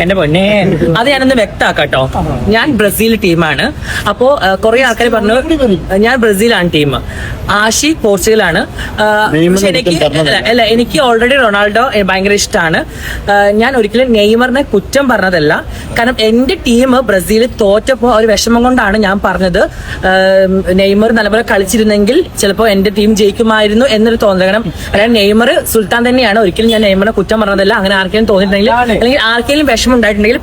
എന്റെ പൊന്നെ, അത് ഞാനൊന്ന് വ്യക്തമാക്കാട്ടോ. ഞാൻ ബ്രസീൽ ടീമാണ്. അപ്പോ കുറെ ആൾക്കാർ പറഞ്ഞു ഞാൻ ബ്രസീലാണ് ടീം, ആഷി പോർച്ചുഗലാണ്. പക്ഷെ എനിക്ക് ഓൾറെഡി റൊണാൾഡോ ഭയങ്കര ഇഷ്ടമാണ്. ഞാൻ ഒരിക്കലും നെയ്മറിനെ കുറ്റം പറഞ്ഞതല്ല. കാരണം എന്റെ ടീം ബ്രസീൽ തോറ്റപ്പോ ഒരു വിഷമം കൊണ്ടാണ് ഞാൻ പറഞ്ഞത് നെയ്മർ നല്ലപോലെ കളിച്ചിരുന്നെങ്കിൽ ചിലപ്പോൾ എന്റെ ടീം ജയിക്കുമായിരുന്നു എന്നൊരു തോന്നൽ. കാരണം അതായത് നെയ്മർ സുൽത്താൻ തന്നെയാണ്, ഒരിക്കലും ഞാൻ നെയ്മറിനെ കുറ്റം പറഞ്ഞതല്ല. അങ്ങനെ ആർക്കെങ്കിലും തോന്നിയിട്ടുണ്ടെങ്കിൽ അല്ലെങ്കിൽ ആർക്കെങ്കിലും വിഷമം ഉണ്ടായിട്ടുണ്ടെങ്കിൽ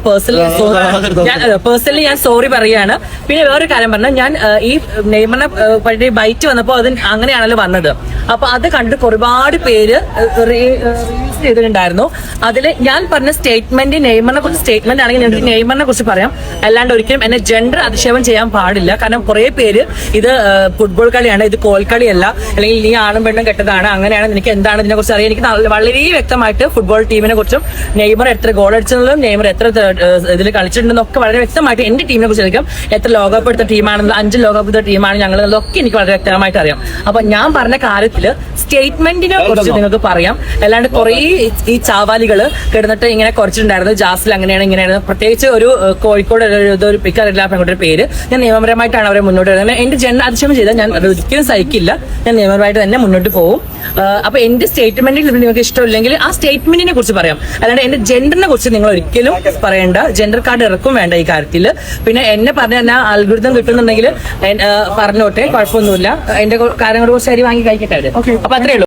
പേഴ്സണലി ഞാൻ സോറി പറയാണ്. പിന്നെ വേറൊരു കാര്യം പറഞ്ഞാൽ ഞാൻ ഈ നെയ്മറിനെ പറ്റി ബൈറ്റ് വന്നപ്പോൾ അത് അങ്ങനെയാണല്ലോ വന്നത്. അപ്പൊ അത് കണ്ടിട്ട് ഒരുപാട് പേര് റീൽസ് ചെയ്തിട്ടുണ്ടായിരുന്നു. അതിൽ ഞാൻ പറഞ്ഞ സ്റ്റേറ്റ്മെന്റ് നെയ്മറിനെ കുറിച്ച് സ്റ്റേറ്റ്മെന്റ് ആണെങ്കിൽ എനിക്ക് നെയ്മറിനെ കുറിച്ച് പറയാം, അല്ലാണ്ട് ഒരിക്കലും എന്നെ ജെൻഡർ അധിക്ഷേപം ചെയ്യാൻ പാടില്ല. കാരണം കുറെ പേര് ഇത് ഫുട്ബോൾ കളിയാണ്, ഇത് കോൽക്കളിയല്ല, അല്ലെങ്കിൽ നീ ആണും പെണ്ണും കെട്ടതാണ്, അങ്ങനെയാണ്, എനിക്ക് എന്താണ് ഇതിനെ കുറിച്ച് അറിയാം. എനിക്ക് വളരെ വ്യക്തമായിട്ട് ഫുട്ബോൾ ടീമിനെ കുറിച്ചും നെയ്മർ എത്ര ഗോൾ അടിച്ചതും നെയ്മർ എത്ര ഇതിൽ കളിച്ചിട്ടുണ്ടെന്നൊക്കെ വളരെ വ്യക്തമായിട്ട് എന്റെ ടീമിനെ കുറിച്ച് അറിയാം. എത്ര ലോകകപ്പ് എടുത്ത ടീമാണെന്ന്, 5 ലോകകപ്പ് എടുത്ത ടീമാണ് ഞങ്ങൾ, എന്നതൊക്കെ എനിക്ക് വളരെ വ്യക്തമായിട്ട് അറിയാം. അപ്പൊ ഞാൻ പറഞ്ഞ കാര്യത്തില് സ്റ്റേറ്റ്മെന്റിനെ കുറിച്ച് നിങ്ങൾക്ക് പറയാം, അല്ലാണ്ട് കുറെ ഈ ചാവാലികള് കിടന്നിട്ട് ഇങ്ങനെ കുറച്ചിട്ടുണ്ടായിരുന്നു ജാസിൽ അങ്ങനെയാണ് ഇങ്ങനെയാണ്. പ്രത്യേകിച്ച് ഒരു കോഴിക്കോട് ഒരു പിക്കറില്ല പെൺകുട്ടിയുടെ പേര്, ഞാൻ നിയമപരമായിട്ടാണ് അവരെ മുന്നോട്ട് വരുന്നത്. എന്റെ ജെൻഡർ അതിശയം ചെയ്താൽ ഞാൻ അത് ഒരിക്കലും സഹിക്കില്ല. ഞാൻ നിയമപരമായിട്ട് തന്നെ മുന്നോട്ട് പോകും. അപ്പൊ എന്റെ സ്റ്റേറ്റ്മെന്റിൽ നിങ്ങൾക്ക് ഇഷ്ടമില്ലെങ്കിൽ ആ സ്റ്റേറ്റ്മെന്റിനെ കുറിച്ച് പറയാം, അല്ലാണ്ട് എന്റെ ജെൻഡറിനെ കുറിച്ച് നിങ്ങൾ ഒരിക്കലും പറയണ്ട. ജെൻഡർ കാർഡ് ഇറക്കും വേണ്ട ഈ കാര്യത്തിൽ. പിന്നെ എന്നെ പറഞ്ഞ തന്നെ അൽഗുരുതം കിട്ടുന്നുണ്ടെങ്കിൽ പറഞ്ഞോട്ടെ, കുഴപ്പമൊന്നുമില്ല. എന്റെ കാര്യങ്ങളെ കുറിച്ച് അരി വാങ്ങി കഴിക്കട്ടെ. അപ്പൊ അത്രേ ഉള്ളൂ.